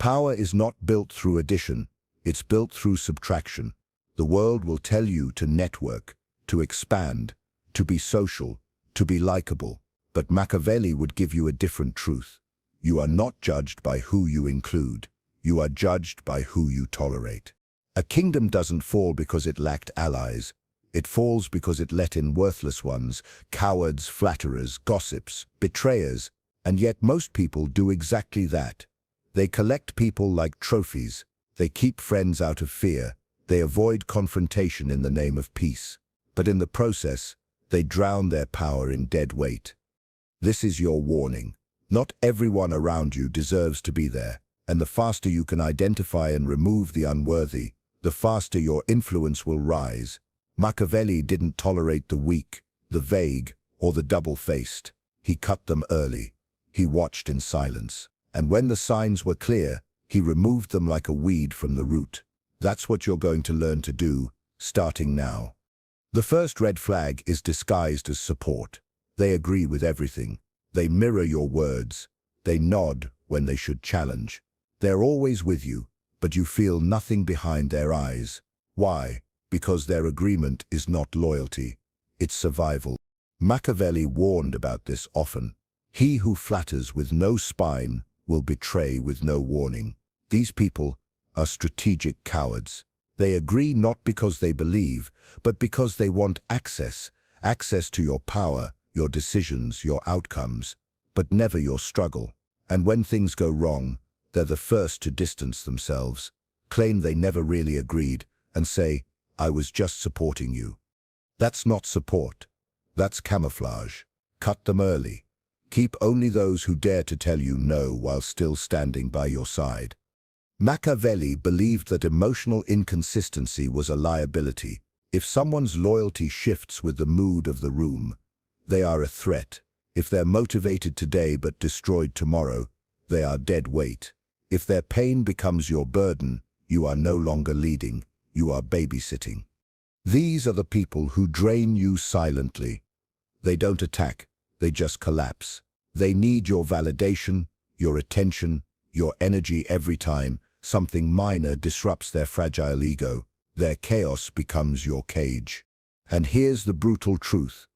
Power is not built through addition, it's built through subtraction. The world will tell you to network, to expand, to be social, to be likable. But Machiavelli would give you a different truth. You are not judged by who you include. You are judged by who you tolerate. A kingdom doesn't fall because it lacked allies. It falls because it let in worthless ones, cowards, flatterers, gossips, betrayers, and yet most people do exactly that. They collect people like trophies. They keep friends out of fear. They avoid confrontation in the name of peace. But in the process, they drown their power in dead weight. This is your warning. Not everyone around you deserves to be there, and the faster you can identify and remove the unworthy, the faster your influence will rise. Machiavelli didn't tolerate the weak, the vague, or the double-faced. He cut them early. He watched in silence. And when the signs were clear, he removed them like a weed from the root. That's what you're going to learn to do, starting now. The first red flag is disguised as support. They agree with everything. They mirror your words. They nod when they should challenge. They're always with you, but you feel nothing behind their eyes. Why? Because their agreement is not loyalty, it's survival. Machiavelli warned about this often. He who flatters with no spine will betray with no warning. These people are strategic cowards. They agree not because they believe, but because they want access to your power, your decisions, your outcomes, but never your struggle. And when things go wrong, they're the first to distance themselves, claim they never really agreed, and say, "I was just supporting you." That's not support. That's camouflage. Cut them early. Keep only those who dare to tell you no while still standing by your side. Machiavelli believed that emotional inconsistency was a liability. If someone's loyalty shifts with the mood of the room, they are a threat. If they're motivated today but destroyed tomorrow, they are dead weight. If their pain becomes your burden, you are no longer leading, you are babysitting. These are the people who drain you silently. They don't attack, they just collapse. They need your validation, your attention, your energy every time something minor disrupts their fragile ego. Their chaos becomes your cage. And here's the brutal truth.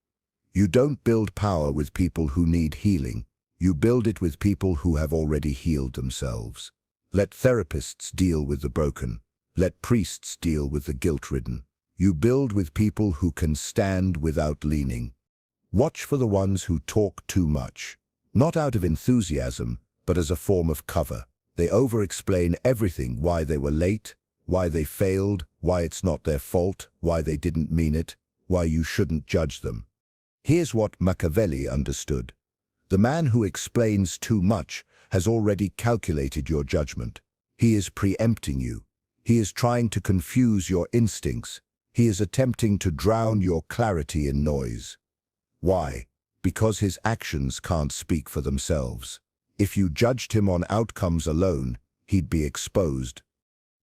You don't build power with people who need healing. You build it with people who have already healed themselves. Let therapists deal with the broken. Let priests deal with the guilt-ridden. You build with people who can stand without leaning. Watch for the ones who talk too much. Not out of enthusiasm, but as a form of cover. They over-explain everything: why they were late, why they failed, why it's not their fault, why they didn't mean it, why you shouldn't judge them. Here's what Machiavelli understood. The man who explains too much has already calculated your judgment. He is preempting you. He is trying to confuse your instincts. He is attempting to drown your clarity in noise. Why? Because his actions can't speak for themselves. If you judged him on outcomes alone, he'd be exposed.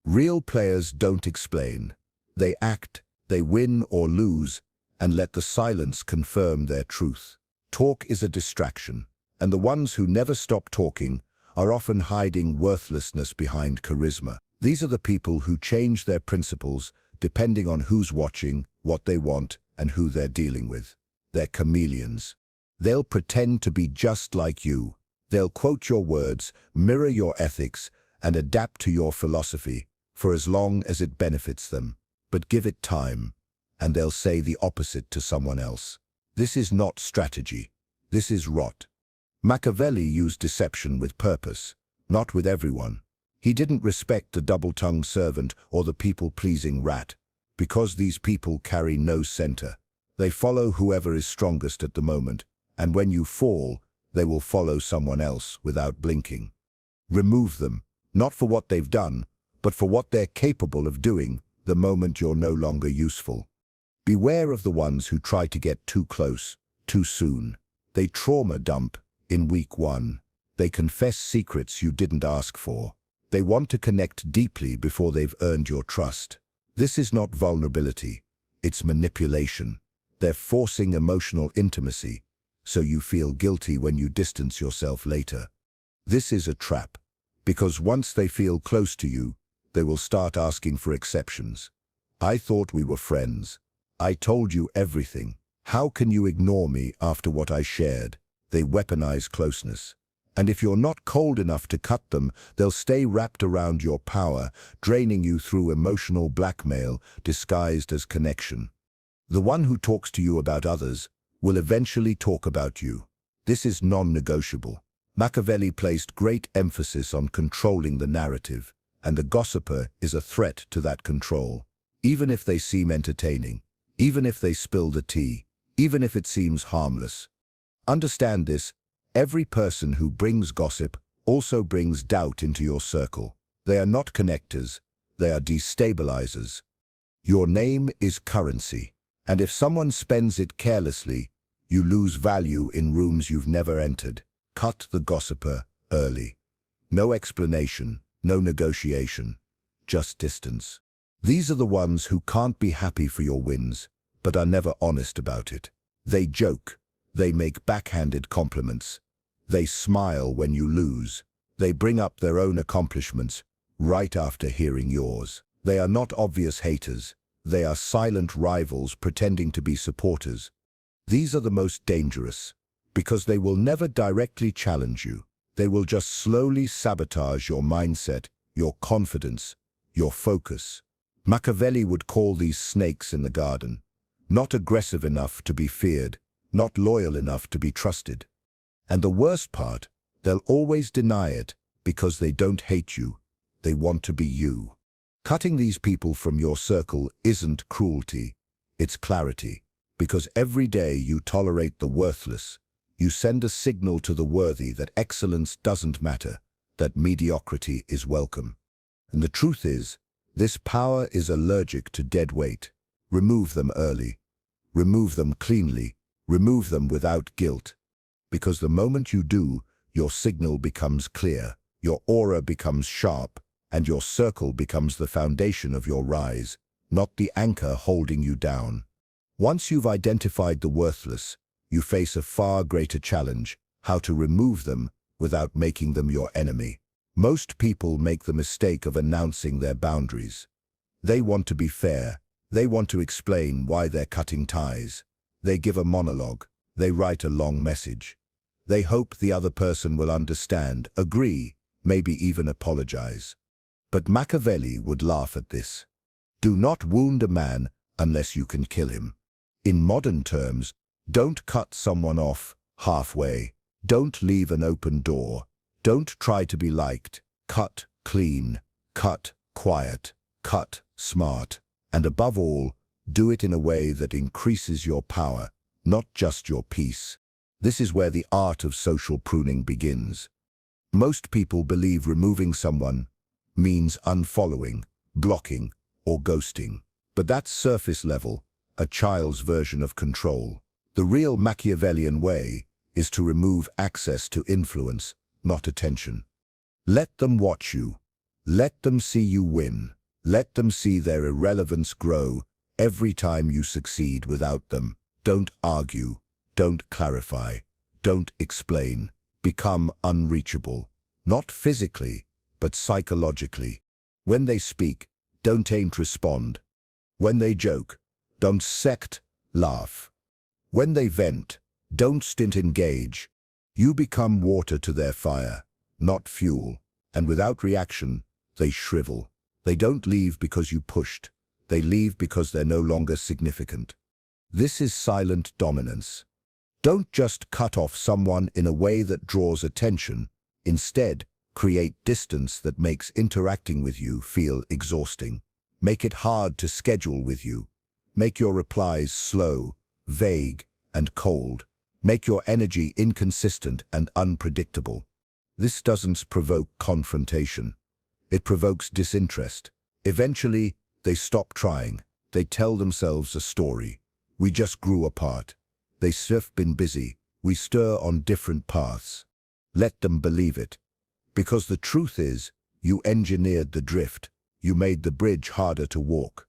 Real players don't explain. They act, they win or lose, and let the silence confirm their truth. Talk is a distraction, and the ones who never stop talking are often hiding worthlessness behind charisma. These are the people who change their principles depending on who's watching, what they want, and who they're dealing with. They're chameleons. They'll pretend to be just like you. They'll quote your words, mirror your ethics, and adapt to your philosophy for as long as it benefits them. But give it time, and they'll say the opposite to someone else. This is not strategy. This is rot. Machiavelli used deception with purpose, not with everyone. He didn't respect the double-tongued servant or the people-pleasing rat, because these people carry no center. They follow whoever is strongest at the moment, and when you fall, they will follow someone else without blinking. Remove them, not for what they've done, but for what they're capable of doing the moment you're no longer useful. Beware of the ones who try to get too close, too soon. They trauma dump in week one. They confess secrets you didn't ask for. They want to connect deeply before they've earned your trust. This is not vulnerability, it's manipulation. They're forcing emotional intimacy, so you feel guilty when you distance yourself later. This is a trap. Because once they feel close to you, they will start asking for exceptions. I thought we were friends. I told you everything. How can you ignore me after what I shared? They weaponize closeness. And if you're not cold enough to cut them, they'll stay wrapped around your power, draining you through emotional blackmail disguised as connection. The one who talks to you about others will eventually talk about you. This is non-negotiable. Machiavelli placed great emphasis on controlling the narrative, and the gossiper is a threat to that control. Even if they seem entertaining, even if they spill the tea, even if it seems harmless. Understand this, every person who brings gossip also brings doubt into your circle. They are not connectors, they are destabilizers. Your name is currency, and if someone spends it carelessly, you lose value in rooms you've never entered. Cut the gossiper early. No explanation, no negotiation, just distance. These are the ones who can't be happy for your wins, but are never honest about it. They joke, they make backhanded compliments, they smile when you lose, they bring up their own accomplishments right after hearing yours. They are not obvious haters, they are silent rivals pretending to be supporters. These are the most dangerous, because they will never directly challenge you. They will just slowly sabotage your mindset, your confidence, your focus. Machiavelli would call these snakes in the garden. Not aggressive enough to be feared, not loyal enough to be trusted. And the worst part, they'll always deny it because they don't hate you, they want to be you. Cutting these people from your circle isn't cruelty, it's clarity. Because every day you tolerate the worthless, you send a signal to the worthy that excellence doesn't matter, that mediocrity is welcome. And the truth is, this power is allergic to dead weight. Remove them early. Remove them cleanly. Remove them without guilt. Because the moment you do, your signal becomes clear, your aura becomes sharp, and your circle becomes the foundation of your rise, not the anchor holding you down. Once you've identified the worthless, you face a far greater challenge: how to remove them without making them your enemy. Most people make the mistake of announcing their boundaries. They want to be fair. They want to explain why they're cutting ties. They give a monologue. They write a long message. They hope the other person will understand, agree, maybe even apologize. But Machiavelli would laugh at this. Do not wound a man unless you can kill him. In modern terms, don't cut someone off halfway. Don't leave an open door. Don't try to be liked. Cut clean. Cut quiet. Cut smart. And above all, do it in a way that increases your power, not just your peace. This is where the art of social pruning begins. Most people believe removing someone means unfollowing, blocking, or ghosting. But that's surface level, a child's version of control. The real Machiavellian way is to remove access to influence, not attention. Let them watch you. Let them see you win. Let them see their irrelevance grow every time you succeed without them. Don't argue. Don't clarify. Don't explain. Become unreachable. Not physically, but psychologically. When they speak, don't aim to respond. When they joke, don't laugh. When they vent, don't engage. You become water to their fire, not fuel. And without reaction, they shrivel. They don't leave because you pushed. They leave because they're no longer significant. This is silent dominance. Don't just cut off someone in a way that draws attention. Instead, create distance that makes interacting with you feel exhausting. Make it hard to schedule with you. Make your replies slow, vague, and cold. Make your energy inconsistent and unpredictable. This doesn't provoke confrontation. It provokes disinterest. Eventually, they stop trying. They tell themselves a story. We just grew apart. They've been busy. We stir on different paths. Let them believe it. Because the truth is, you engineered the drift. You made the bridge harder to walk.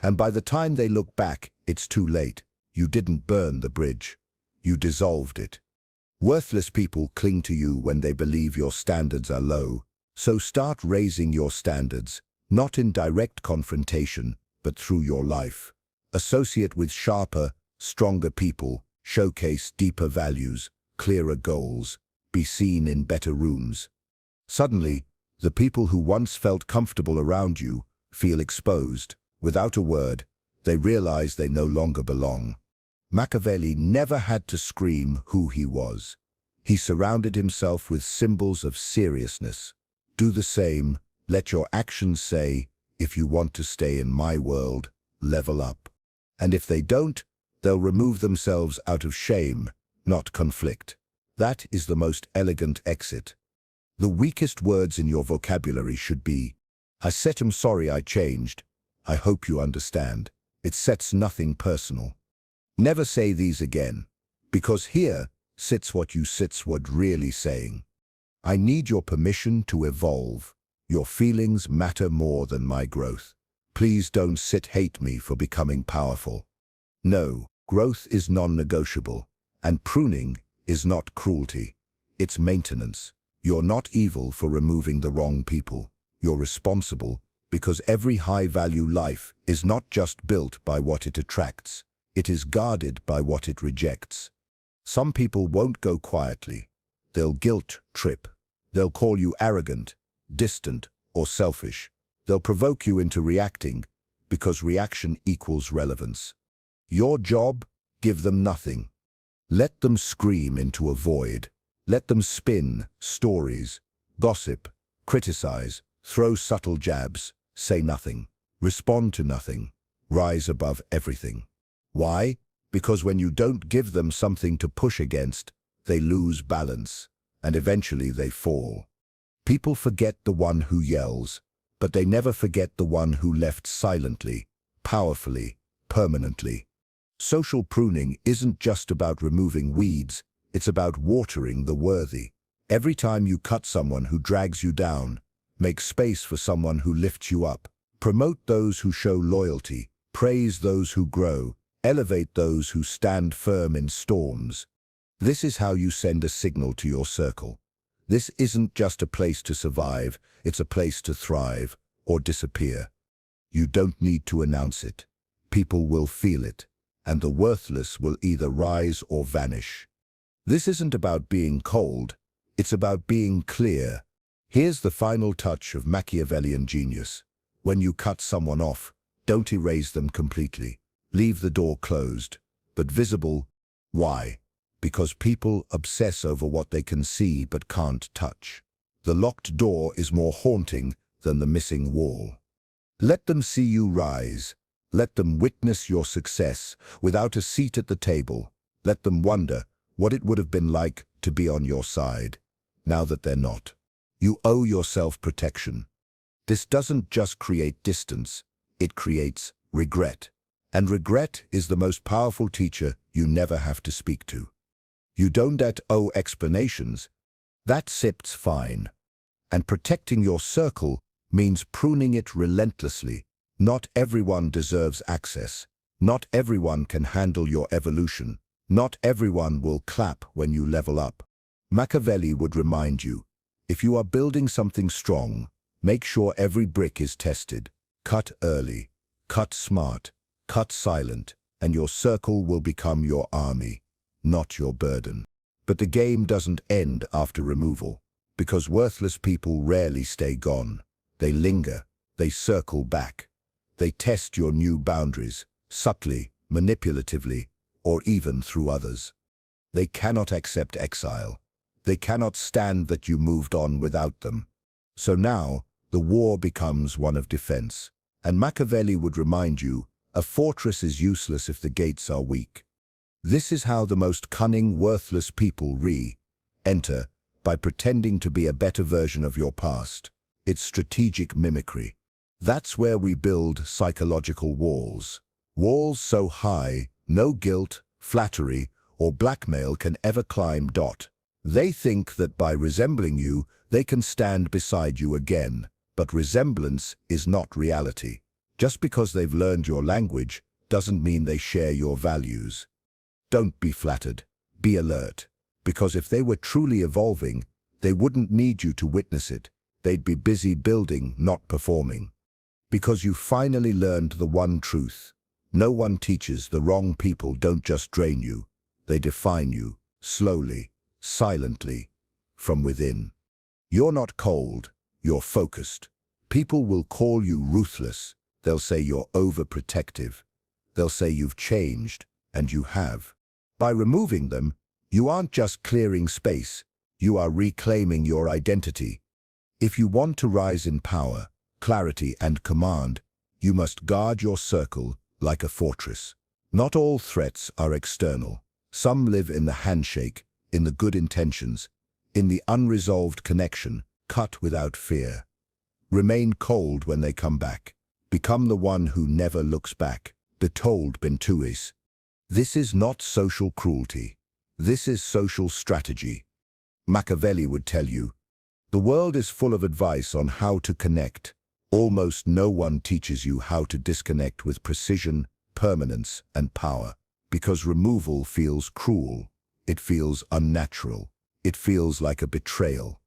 And by the time they look back, it's too late. You didn't burn the bridge. You dissolved it. Worthless people cling to you when they believe your standards are low. So start raising your standards, not in direct confrontation, but through your life. Associate with sharper, stronger people, showcase deeper values, clearer goals, be seen in better rooms. Suddenly, the people who once felt comfortable around you feel exposed. Without a word, they realize they no longer belong. Machiavelli never had to scream who he was. He surrounded himself with symbols of seriousness. Do the same, let your actions say, if you want to stay in my world, level up. And if they don't, they'll remove themselves out of shame, not conflict. That is the most elegant exit. The weakest words in your vocabulary should be, I said I'm sorry I changed. I hope you understand. It sets nothing personal. Never say these again, because here sits what you would really saying. I need your permission to evolve. Your feelings matter more than my growth. Please don't hate me for becoming powerful. No, growth is non-negotiable, and pruning is not cruelty. It's maintenance. You're not evil for removing the wrong people. You're responsible because every high-value life is not just built by what it attracts. It is guarded by what it rejects. Some people won't go quietly. They'll guilt trip. They'll call you arrogant, distant, or selfish. They'll provoke you into reacting because reaction equals relevance. Your job, give them nothing. Let them scream into a void. Let them spin stories, gossip, criticize, throw subtle jabs, say nothing, respond to nothing, rise above everything. Why? Because when you don't give them something to push against, they lose balance, and eventually they fall. People forget the one who yells, but they never forget the one who left silently, powerfully, permanently. Social pruning isn't just about removing weeds, it's about watering the worthy. Every time you cut someone who drags you down, make space for someone who lifts you up. Promote those who show loyalty, praise those who grow, elevate those who stand firm in storms. This is how you send a signal to your circle. This isn't just a place to survive, it's a place to thrive or disappear. You don't need to announce it. People will feel it, and the worthless will either rise or vanish. This isn't about being cold, it's about being clear. Here's the final touch of Machiavellian genius. When you cut someone off, don't erase them completely. Leave the door closed, but visible. Why? Because people obsess over what they can see but can't touch. The locked door is more haunting than the missing wall. Let them see you rise. Let them witness your success without a seat at the table. Let them wonder what it would have been like to be on your side, now that they're not. You owe yourself protection. This doesn't just create distance, it creates regret. And regret is the most powerful teacher you never have to speak to. You don't owe explanations. That sits fine. And protecting your circle means pruning it relentlessly. Not everyone deserves access. Not everyone can handle your evolution. Not everyone will clap when you level up. Machiavelli would remind you, if you are building something strong, make sure every brick is tested. Cut early, cut smart, cut silent, and your circle will become your army, not your burden. But the game doesn't end after removal, because worthless people rarely stay gone. They linger, they circle back. They test your new boundaries, subtly, manipulatively, or even through others. They cannot accept exile. They cannot stand that you moved on without them. So now, the war becomes one of defense. And Machiavelli would remind you, a fortress is useless if the gates are weak. This is how the most cunning, worthless people enter, by pretending to be a better version of your past. It's strategic mimicry. That's where we build psychological walls. Walls so high, no guilt, flattery, or blackmail can ever climb. They think that by resembling you, they can stand beside you again. But resemblance is not reality. Just because they've learned your language doesn't mean they share your values. Don't be flattered. Be alert. Because if they were truly evolving, they wouldn't need you to witness it. They'd be busy building, not performing. Because you finally learned the one truth. No one teaches the wrong people don't just drain you. They define you, slowly, silently, from within. You're not cold, you're focused. People will call you ruthless. They'll say you're overprotective. They'll say you've changed, and you have. By removing them, you aren't just clearing space, you are reclaiming your identity. If you want to rise in power, clarity, and command, you must guard your circle like a fortress. Not all threats are external. Some live in the handshake, in the good intentions, in the unresolved connection, cut without fear. Remain cold when they come back. Become the one who never looks back. Betold Bentuis. This is not social cruelty. This is social strategy. Machiavelli would tell you, the world is full of advice on how to connect. Almost no one teaches you how to disconnect with precision, permanence, and power. Because removal feels cruel. It feels unnatural. It feels like a betrayal.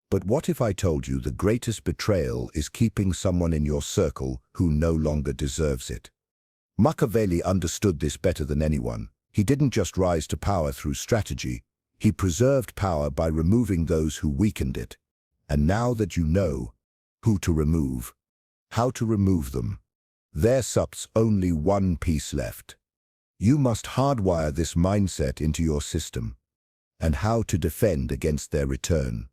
But what if I told you the greatest betrayal is keeping someone in your circle who no longer deserves it? Machiavelli understood this better than anyone. He didn't just rise to power through strategy. He preserved power by removing those who weakened it. And now that you know who to remove, how to remove them, there sups only one piece left. You must hardwire this mindset into your system, and how to defend against their return.